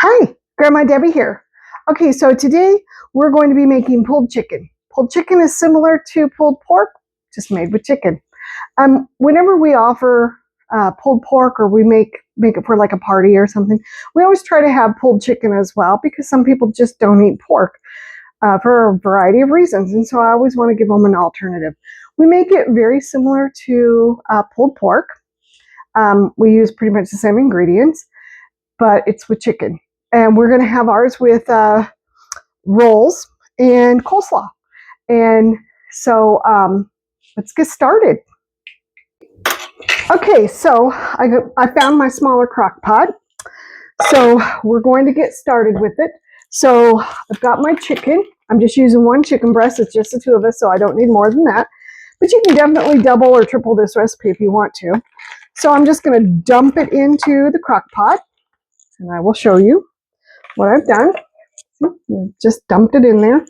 Hi, Grandma Debbie here. Okay, so today we're going to be making pulled chicken. Pulled chicken is similar to pulled pork, just made with chicken. Whenever we offer pulled pork or we make it for like a party or something, we always try to have pulled chicken as well because some people just don't eat pork for a variety of reasons, and so I always want to give them an alternative. We make it very similar to pulled pork. We use pretty much the same ingredients, but it's with chicken. And we're going to have ours with rolls and coleslaw. And so let's get started. Okay, so I found my smaller crock pot. So we're going to get started with it. So I've got my chicken. I'm just using one chicken breast. It's just the two of us, so I don't need more than that. But you can definitely double or triple this recipe if you want to. So I'm just going to dump it into the crock pot, and I will show you what I've done. Just dumped it in there.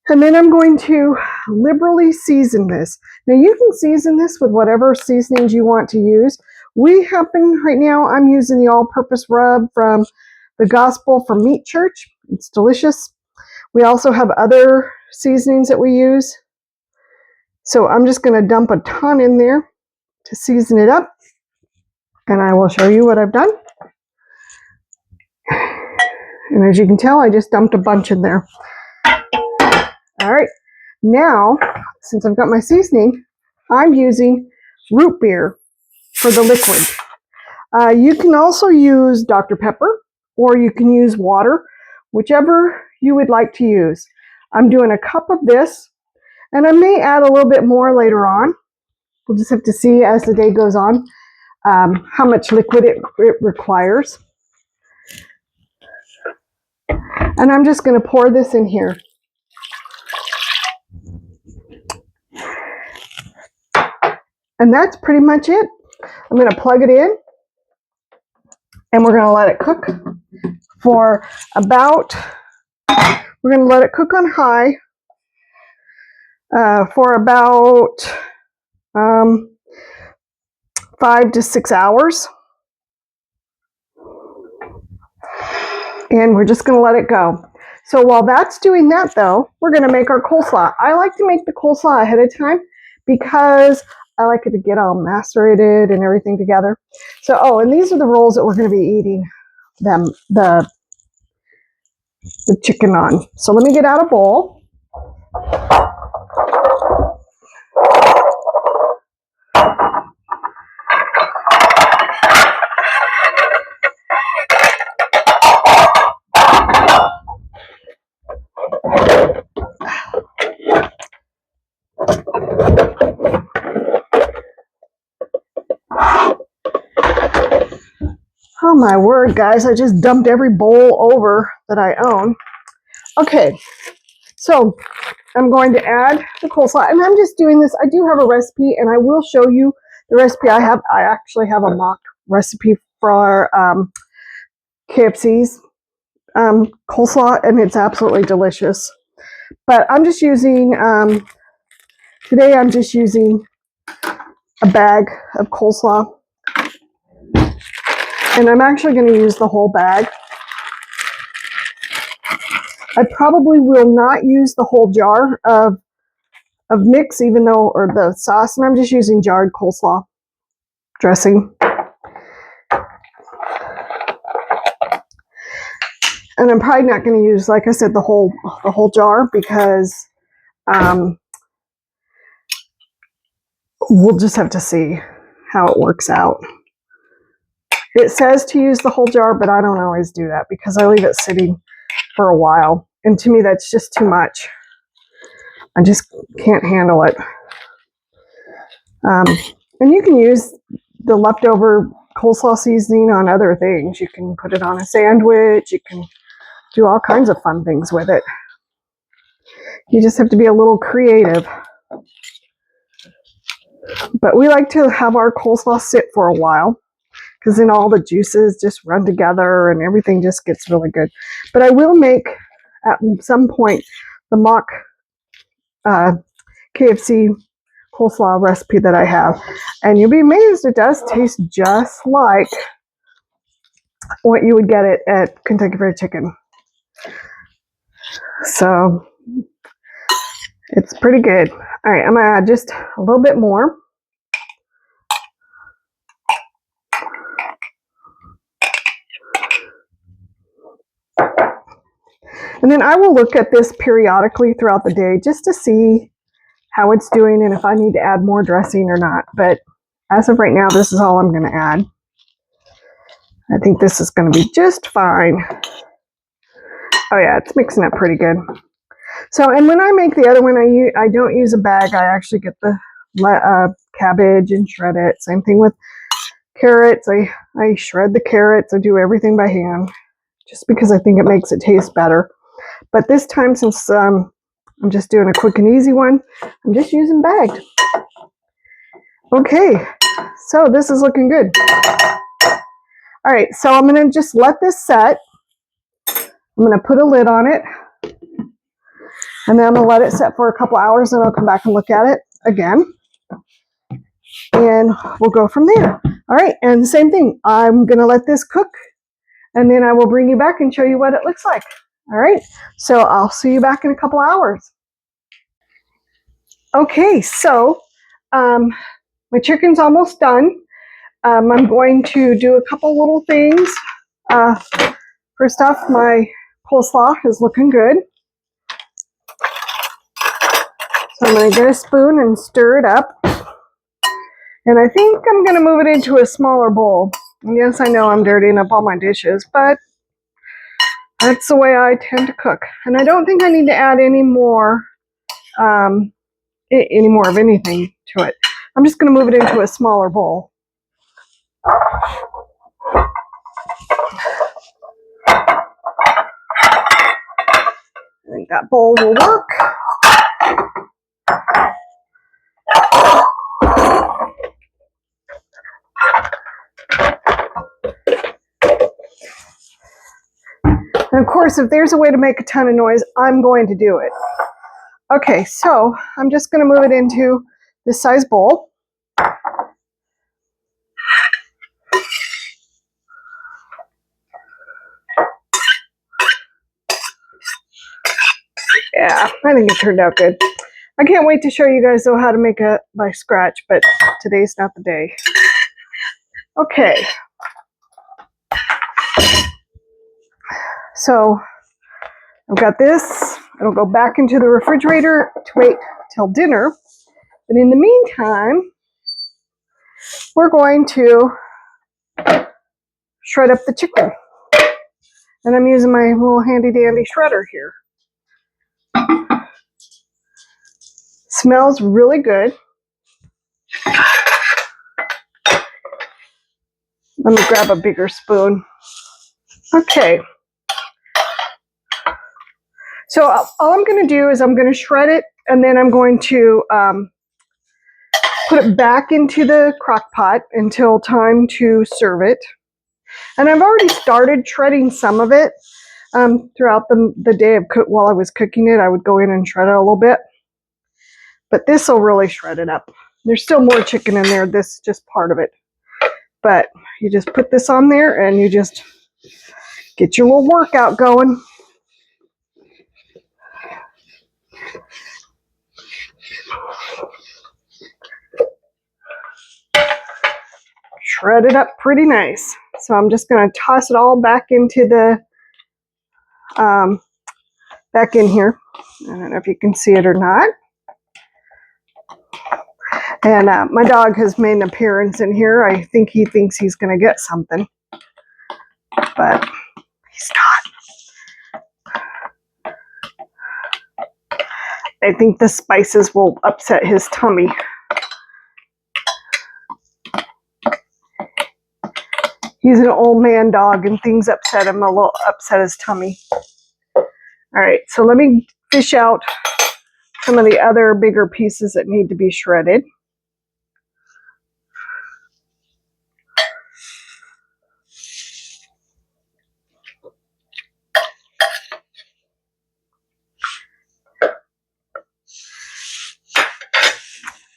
And then I'm going to liberally season this. Now you can season this with whatever seasonings you want to use. Right now, I'm using the all-purpose rub from the Gospel from Meat Church. It's delicious. We also have other seasonings that we use. So I'm just going to dump a ton in there to season it up. And I will show you what I've done. And as you can tell, I just dumped a bunch in there. All right, now, since I've got my seasoning, I'm using root beer for the liquid. You can also use Dr. Pepper, or you can use water, whichever you would like to use. I'm doing a cup of this, and I may add a little bit more later on. We'll just have to see as the day goes on how much liquid it requires. And I'm just going to pour this in here. And that's pretty much it. I'm going to plug it in, and we're going to let it cook for we're going to let it cook on high for about 5 to 6 hours. And we're just going to let it go. So while that's doing that, though, we're going to make our coleslaw. I like to make the coleslaw ahead of time because I like it to get all macerated and everything together. So, and these are the rolls that we're going to be eating the chicken on. So let me get out a bowl. Oh my word, guys, I just dumped every bowl over that I own. Okay, so I'm going to add the coleslaw, and I'm just doing this. I do have a recipe, and I will show you the recipe I have. I actually have a mock recipe for KFC's coleslaw, and it's absolutely delicious. But I'm just using, today I'm just using a bag of coleslaw. And I'm actually going to use the whole bag. I probably will not use the whole jar of mix, or the sauce, and I'm just using jarred coleslaw dressing. And I'm probably not going to use, like I said, the whole jar because we'll just have to see how it works out. It says to use the whole jar, but I don't always do that because I leave it sitting for a while. And to me, that's just too much. I just can't handle it. And you can use the leftover coleslaw seasoning on other things. You can put it on a sandwich. You can do all kinds of fun things with it. You just have to be a little creative. But we like to have our coleslaw sit for a while because then all the juices just run together and everything just gets really good. But I will make at some point the mock KFC coleslaw recipe that I have, and you'll be amazed. It does taste just like what you would get it at Kentucky Fried Chicken. So it's pretty good. All right, I'm gonna add just a little bit more. And then I will look at this periodically throughout the day just to see how it's doing and if I need to add more dressing or not. But as of right now, this is all I'm going to add. I think this is going to be just fine. Oh yeah, it's mixing up pretty good. So, and when I make the other one, I don't use a bag. I actually get the cabbage and shred it. Same thing with carrots. I shred the carrots. I do everything by hand just because I think it makes it taste better. But this time, since I'm just doing a quick and easy one, I'm just using bagged. Okay, so this is looking good. All right, so I'm going to just let this set. I'm going to put a lid on it. And then I'm going to let it set for a couple hours, and I'll come back and look at it again. And we'll go from there. All right, and same thing. I'm going to let this cook, and then I will bring you back and show you what it looks like. All right, so I'll see you back in a couple hours. Okay, so my chicken's almost done. I'm going to do a couple little things. First off, my coleslaw is looking good. So I'm going to get a spoon and stir it up. And I think I'm going to move it into a smaller bowl. And yes, I know I'm dirtying up all my dishes, but that's the way I tend to cook. And I don't think I need to add any more of anything to it. I'm just going to move it into a smaller bowl. I think that bowl will work. And of course, if there's a way to make a ton of noise, I'm going to do it. Okay, so I'm just going to move it into this size bowl. Yeah, I think it turned out good. I can't wait to show you guys though how to make it by scratch, but today's not the day. Okay. So I've got this. It'll go back into the refrigerator to wait till dinner. But in the meantime, we're going to shred up the chicken. And I'm using my little handy dandy shredder here. Smells really good. Let me grab a bigger spoon. Okay. So all I'm going to do is I'm going to shred it, and then I'm going to put it back into the crock pot until time to serve it. And I've already started shredding some of it throughout the day while I was cooking it. I would go in and shred it a little bit. But this will really shred it up. There's still more chicken in there. This is just part of it. But you just put this on there and you just get your little workout going. Shred it up pretty nice. So I'm just going to toss it all back into the, back in here. I don't know if you can see it or not. And my dog has made an appearance in here. I think he thinks he's going to get something, but he's not. I think the spices will upset his tummy. He's an old man dog and things upset him, upset his tummy. All right, so let me fish out some of the other bigger pieces that need to be shredded.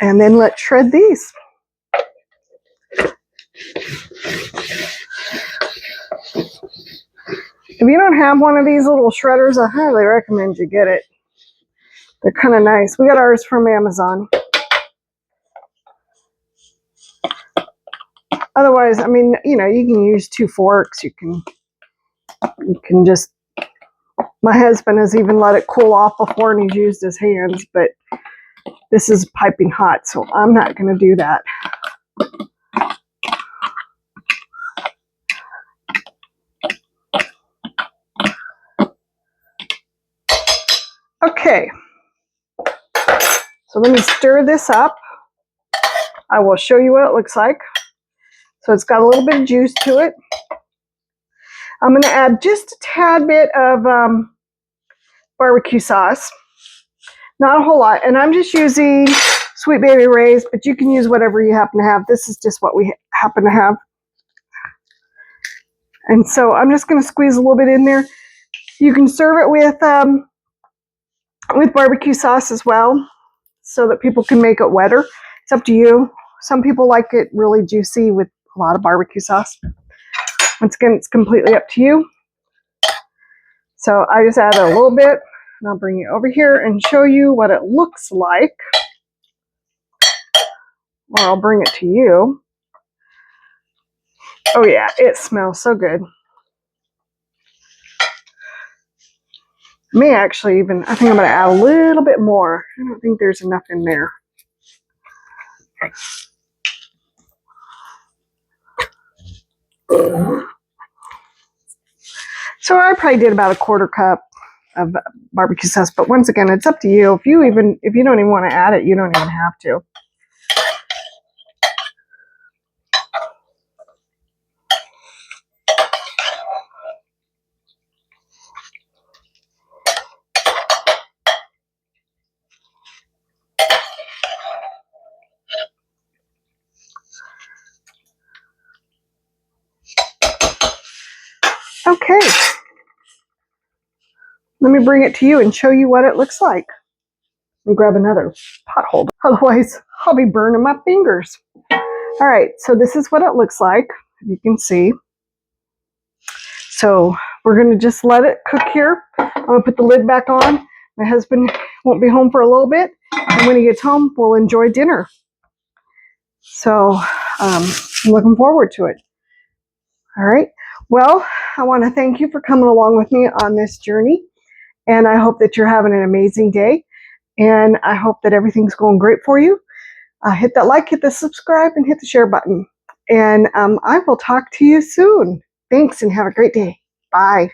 And then let's shred these. If you don't have one of these little shredders, I highly recommend you get it. They're kind of nice. We got ours from Amazon. Otherwise, I mean, you know, you can use 2 forks. You can just, my husband has even let it cool off before and he's used his hands, but this is piping hot, so I'm not going to do that. Okay, so let me stir this up. I will show you what it looks like. So it's got a little bit of juice to it. I'm going to add just a tad bit of barbecue sauce. Not a whole lot. And I'm just using Sweet Baby Ray's, but you can use whatever you happen to have. This is just what we happen to have. And so I'm just going to squeeze a little bit in there. You can serve it with barbecue sauce as well, so that people can make it wetter. It's up to you. Some people like it really juicy with a lot of barbecue sauce. Once again, it's completely up to you. So I just added a little bit, and I'll bring it over here and show you what it looks like. Or I'll bring it to you. Oh yeah, it smells so good. I may actually even, I think I'm going to add a little bit more. I don't think there's enough in there. So I probably did about a 1/4 cup of barbecue sauce, but once again, it's up to you. If you don't even want to add it, you don't even have to. Okay. Let me bring it to you and show you what it looks like. Let me grab another pot holder. Otherwise, I'll be burning my fingers. All right, so this is what it looks like. You can see. So we're going to just let it cook here. I'm going to put the lid back on. My husband won't be home for a little bit. And when he gets home, we'll enjoy dinner. So I'm looking forward to it. All right. Well, I want to thank you for coming along with me on this journey. And I hope that you're having an amazing day. And I hope that everything's going great for you. Hit that like, hit the subscribe, and hit the share button. And I will talk to you soon. Thanks, and have a great day. Bye.